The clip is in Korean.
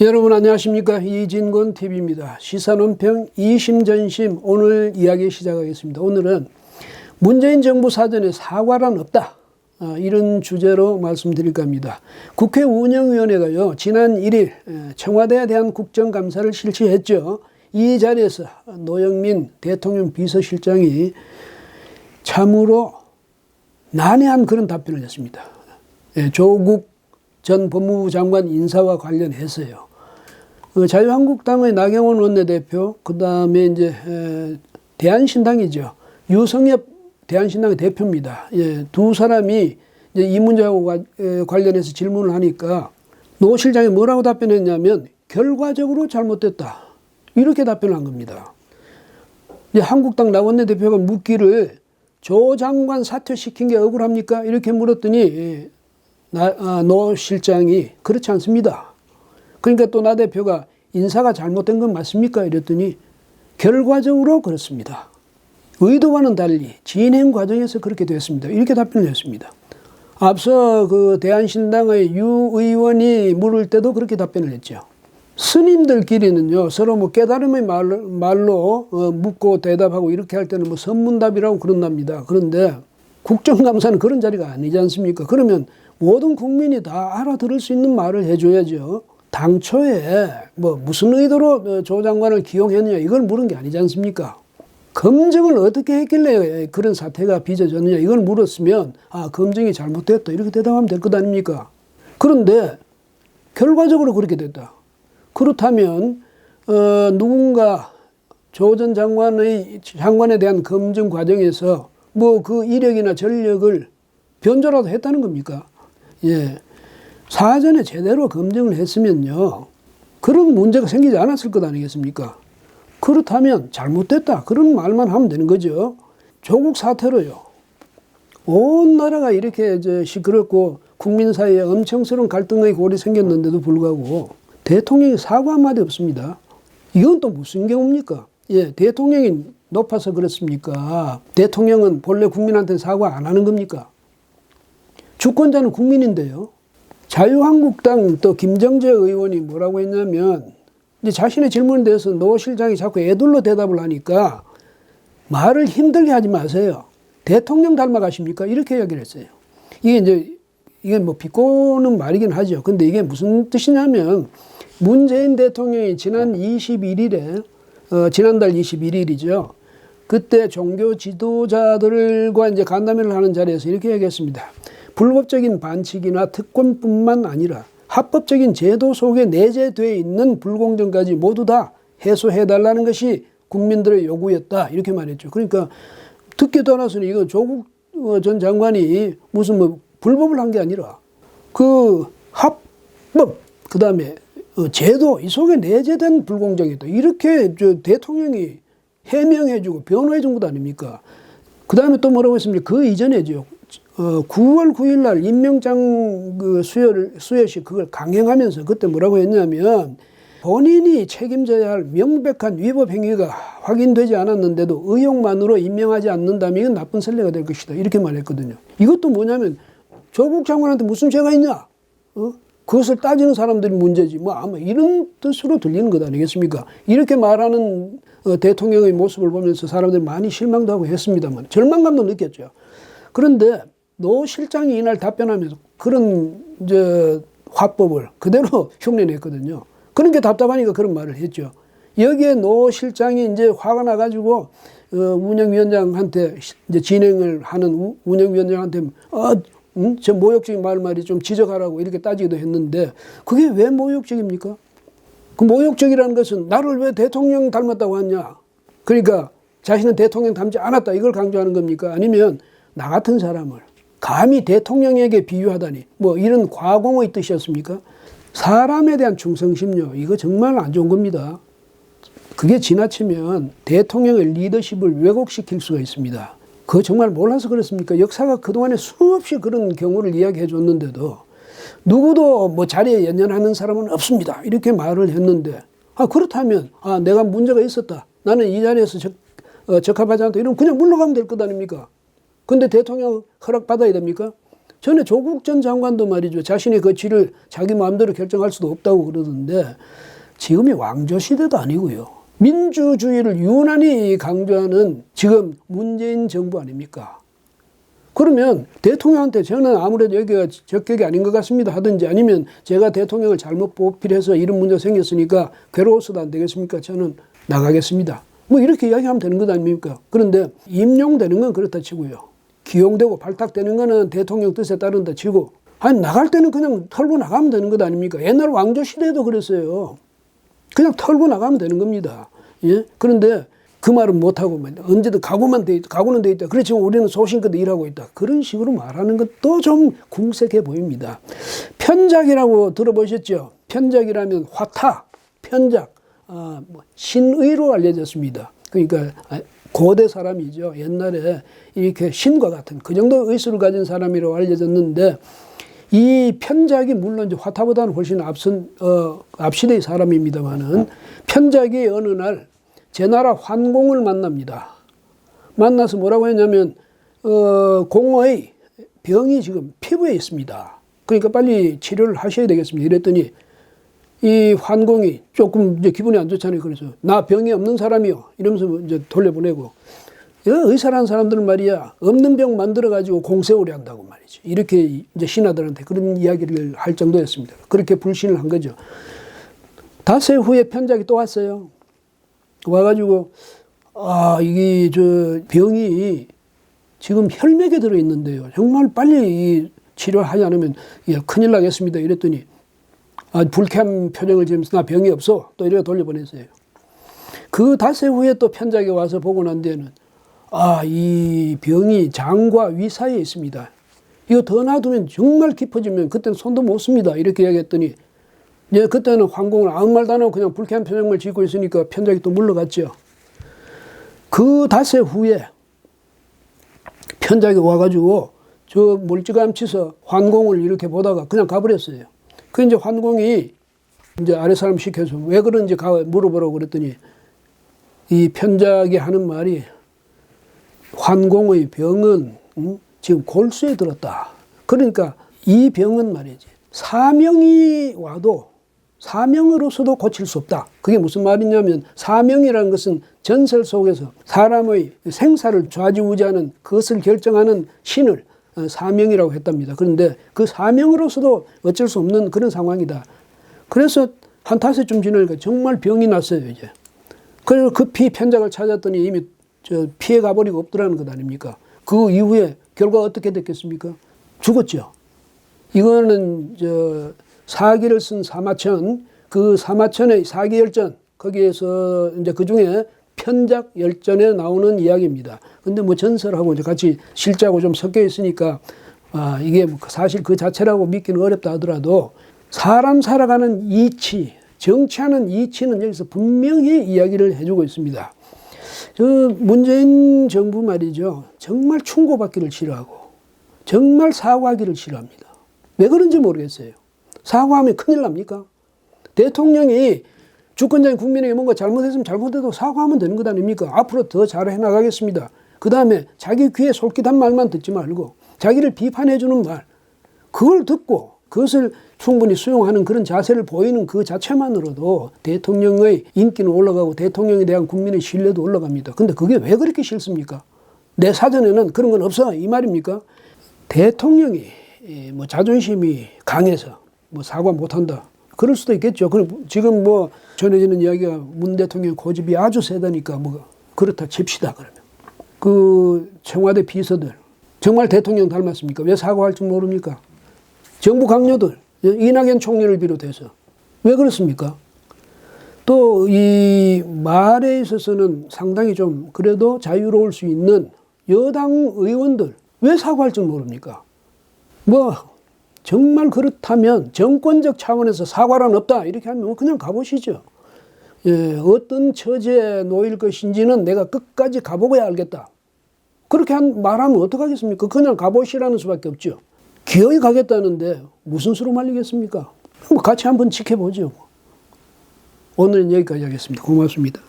여러분 안녕하십니까? 이진곤TV입니다. 시사논평 이심전심 오늘 이야기 시작하겠습니다. 오늘은 문재인 정부 사전에 사과란 없다. 이런 주제로 말씀드릴까 합니다. 국회 운영위원회가요, 지난 1일 청와대에 대한 국정감사를 실시했죠. 이 자리에서 노영민 대통령 비서실장이 참으로 난해한 그런 답변을 했습니다. 조국 전 법무부 장관 인사와 관련해서요. 자유한국당의 나경원 원내대표, 그 다음에 이제 대한신당이죠. 유성엽 대한신당의 대표입니다. 두 사람이 이제 이 문제하고 관련해서 질문을 하니까 노 실장이 뭐라고 답변했냐면 결과적으로 잘못됐다. 이렇게 답변을 한 겁니다. 이제 한국당 나 원내대표가 묻기를 조 장관 사퇴시킨 게 억울합니까? 이렇게 물었더니 노 실장이 그렇지 않습니다. 그러니까 또 나 대표가 인사가 잘못된 건 맞습니까? 이랬더니 결과적으로 그렇습니다. 의도와는 달리 진행 과정에서 그렇게 됐습니다. 이렇게 답변을 했습니다. 앞서 그 대한신당의 유 의원이 물을 때도 그렇게 답변을 했죠. 스님들끼리는요, 서로 뭐 깨달음의 말로 묻고 대답하고 이렇게 할 때는 뭐 선문답이라고 그런답니다. 그런데 국정감사는 그런 자리가 아니지 않습니까? 그러면 모든 국민이 다 알아들을 수 있는 말을 해줘야죠. 당초에 뭐 무슨 의도로 조 장관을 기용했느냐 이걸 물은 게 아니지 않습니까? 검증을 어떻게 했길래 그런 사태가 빚어졌느냐 이걸 물었으면 검증이 잘못됐다 이렇게 대답하면 될 것 아닙니까? 그런데 결과적으로 그렇게 됐다. 그렇다면 누군가 조 전 장관에 대한 검증 과정에서 뭐 그 이력이나 전력을 변조라도 했다는 겁니까? 사전에 제대로 검증을 했으면요, 그런 문제가 생기지 않았을 것 아니겠습니까? 그렇다면 잘못됐다 그런 말만 하면 되는 거죠. 조국 사태로요, 온 나라가 이렇게 시끄럽고 국민 사이에 엄청스러운 갈등의 골이 생겼는데도 불구하고 대통령이 사과 한마디 없습니다. 이건 또 무슨 경우입니까? 대통령이 높아서 그렇습니까? 대통령은 본래 국민한테 사과 안 하는 겁니까? 주권자는 국민인데요. 자유한국당 또 김정재 의원이 뭐라고 했냐면, 이제 자신의 질문에 대해서 노 실장이 자꾸 애둘러 대답을 하니까 말을 힘들게 하지 마세요. 대통령 닮아가십니까? 이렇게 이야기를 했어요. 이게 뭐 비꼬는 말이긴 하죠. 근데 이게 무슨 뜻이냐면, 문재인 대통령이 지난달 21일이죠. 그때 종교 지도자들과 이제 간담회를 하는 자리에서 이렇게 얘기했습니다. 불법적인 반칙이나 특권뿐만 아니라 합법적인 제도 속에 내재되어 있는 불공정까지 모두 다 해소해달라는 것이 국민들의 요구였다. 이렇게 말했죠. 그러니까 듣기 떠나서는 이거 조국 전 장관이 무슨 뭐 불법을 한 게 아니라 그 합법, 그 다음에 제도 이 속에 내재된 불공정이다. 이렇게 대통령이 해명해주고 변호해준 것 아닙니까? 그 다음에 또 뭐라고 했습니까? 그 이전에죠. 9월 9일 날 임명장 수여식 그걸 강행하면서 그때 뭐라고 했냐면, 본인이 책임져야 할 명백한 위법 행위가 확인되지 않았는데도 의혹만으로 임명하지 않는다면 이건 나쁜 선례가 될 것이다. 이렇게 말했거든요. 이것도 뭐냐면 조국 장관한테 무슨 죄가 있냐? 그것을 따지는 사람들이 문제지. 뭐 아마 이런 뜻으로 들리는 것 아니겠습니까? 이렇게 말하는 대통령의 모습을 보면서 사람들이 많이 실망도 하고 했습니다만 절망감도 느꼈죠. 그런데 노 실장이 이날 답변하면서 그런 화법을 그대로 흉내냈거든요. 그러니까 답답하니까 그런 말을 했죠. 여기에 노 실장이 이제 화가 나가지고 운영위원장한테 이제 진행을 하는 운영위원장한테 저 모욕적인 말이 좀 지적하라고 이렇게 따지기도 했는데, 그게 왜 모욕적입니까? 그 모욕적이라는 것은 나를 왜 대통령 닮았다고 하냐? 그러니까 자신은 대통령 닮지 않았다 이걸 강조하는 겁니까? 아니면 나 같은 사람을 감히 대통령에게 비유하다니 뭐 이런 과공의 뜻이었습니까? 사람에 대한 충성심요, 이거 정말 안 좋은 겁니다. 그게 지나치면 대통령의 리더십을 왜곡시킬 수가 있습니다. 그거 정말 몰라서 그렇습니까? 역사가 그동안에 수없이 그런 경우를 이야기해 줬는데도 누구도 뭐 자리에 연연하는 사람은 없습니다 이렇게 말을 했는데, 그렇다면 내가 문제가 있었다, 나는 이 자리에서 적합하지 않다 이러면 그냥 물러가면 될 것 아닙니까? 근데 대통령 허락받아야 됩니까? 전에 조국 전 장관도 말이죠. 자신의 거취를 자기 마음대로 결정할 수도 없다고 그러던데 지금이 왕조시대도 아니고요. 민주주의를 유난히 강조하는 지금 문재인 정부 아닙니까? 그러면 대통령한테 저는 아무래도 여기가 적격이 아닌 것 같습니다 하든지 아니면 제가 대통령을 잘못 보필해서 이런 문제가 생겼으니까 괴로워서도 안 되겠습니까? 저는 나가겠습니다. 뭐 이렇게 이야기하면 되는 것 아닙니까? 그런데 임용되는 건 그렇다 치고요. 기용되고 발탁되는 거는 대통령 뜻에 따른다 치고 아니 나갈 때는 그냥 털고 나가면 되는 것 아닙니까? 옛날 왕조 시대에도 그랬어요. 그냥 털고 나가면 되는 겁니다. 예? 그런데 그 말은 못하고 언제든 각오는 돼 있다. 그렇지만 우리는 소신껏 일하고 있다. 그런 식으로 말하는 것도 좀 궁색해 보입니다. 편작이라고 들어보셨죠? 편작이라면 화타, 편작, 신의로 알려졌습니다. 그러니까 고대 사람이죠. 옛날에 이렇게 신과 같은 그 정도 의술을 가진 사람이라고 알려졌는데 이 편작이 물론 이제 화타보다는 훨씬 앞시대의 사람입니다만은 편작이 어느 날 제나라 환공을 만납니다. 만나서 뭐라고 했냐면 공의 병이 지금 피부에 있습니다. 그러니까 빨리 치료를 하셔야 되겠습니다. 이랬더니 이 환공이 조금 이제 기분이 안 좋잖아요. 그래서 나 병이 없는 사람이요. 이러면서 이제 돌려보내고 의사라는 사람들은 말이야 없는 병 만들어 가지고 공세오리 한다고 말이죠. 이렇게 이제 신하들한테 그런 이야기를 할 정도였습니다. 그렇게 불신을 한 거죠. 닷새 후에 편작이 또 왔어요. 와가지고 이게 병이 지금 혈맥에 들어 있는데요. 정말 빨리 치료하지 않으면 큰일 나겠습니다. 이랬더니 불쾌한 표정을 지으면서 나 병이 없어. 또 이렇게 돌려보냈어요. 그 닷새 후에 또 편작이 와서 보고 난 뒤에는 이 병이 장과 위 사이에 있습니다. 이거 더 놔두면 정말 깊어지면 그때는 손도 못 씁니다. 이렇게 이야기했더니 그때는 황공을 아무 말도 안 하고 그냥 불쾌한 표정을 짓고 있으니까 편작이 또 물러갔죠. 그 닷새 후에 편작이 와가지고 저 멀찌감치서 환공을 이렇게 보다가 그냥 가버렸어요. 그 이제 환공이 이제 아래 사람 시켜서 왜 그런지 물어보라고 그랬더니 이 편작이 하는 말이 환공의 병은 지금 골수에 들었다. 그러니까 이 병은 말이지 사명이 와도 사명으로서도 고칠 수 없다. 그게 무슨 말이냐면 사명이라는 것은 전설 속에서 사람의 생사를 좌지우지하는 그것을 결정하는 신을 사명이라고 했답니다. 그런데 그 사명으로서도 어쩔 수 없는 그런 상황이다. 그래서 한 닷새쯤 지나니까 정말 병이 났어요, 이제. 그래서 급히 편작을 찾았더니 이미 피해 가버리고 없더라는 것 아닙니까? 그 이후에 결과가 어떻게 됐겠습니까? 죽었죠. 이거는 사기를 쓴 사마천, 그 사마천의 사기열전, 거기에서 이제 그 중에 편작 열전에 나오는 이야기입니다. 근데 뭐 전설하고 이제 같이 실제하고 좀 섞여 있으니까, 이게 사실 그 자체라고 믿기는 어렵다 하더라도 사람 살아가는 이치, 정치하는 이치는 여기서 분명히 이야기를 해주고 있습니다. 문재인 정부 말이죠. 정말 충고받기를 싫어하고, 정말 사과하기를 싫어합니다. 왜 그런지 모르겠어요. 사과하면 큰일 납니까? 대통령이 주권자인 국민에게 뭔가 잘못했으면 잘못해도 사과하면 되는 것 아닙니까? 앞으로 더 잘해 나가겠습니다. 그 다음에 자기 귀에 솔깃한 말만 듣지 말고 자기를 비판해 주는 말, 그걸 듣고 그것을 충분히 수용하는 그런 자세를 보이는 그 자체만으로도 대통령의 인기는 올라가고 대통령에 대한 국민의 신뢰도 올라갑니다. 근데 그게 왜 그렇게 싫습니까? 내 사전에는 그런 건 없어 이 말입니까? 대통령이 뭐 자존심이 강해서 뭐 사과 못한다. 그럴 수도 있겠죠. 지금 뭐 전해지는 이야기가 문 대통령 고집이 아주 세다니까 뭐 그렇다 칩시다. 그러면 그 청와대 비서들 정말 대통령 닮았습니까? 왜 사과할 줄 모릅니까? 정부 강요들 이낙연 총리를 비롯해서 왜 그렇습니까? 또 이 말에 있어서는 상당히 좀 그래도 자유로울 수 있는 여당 의원들 왜 사과할 줄 모릅니까? 뭐 정말 그렇다면 정권적 차원에서 사과란 없다 이렇게 하면 그냥 가보시죠. 어떤 처지에 놓일 것인지는 내가 끝까지 가보고야 알겠다. 그렇게 말하면 어떡하겠습니까? 그냥 가보시라는 수밖에 없죠. 기어이 가겠다는데 무슨 수로 말리겠습니까? 같이 한번 지켜보죠. 오늘은 여기까지 하겠습니다. 고맙습니다.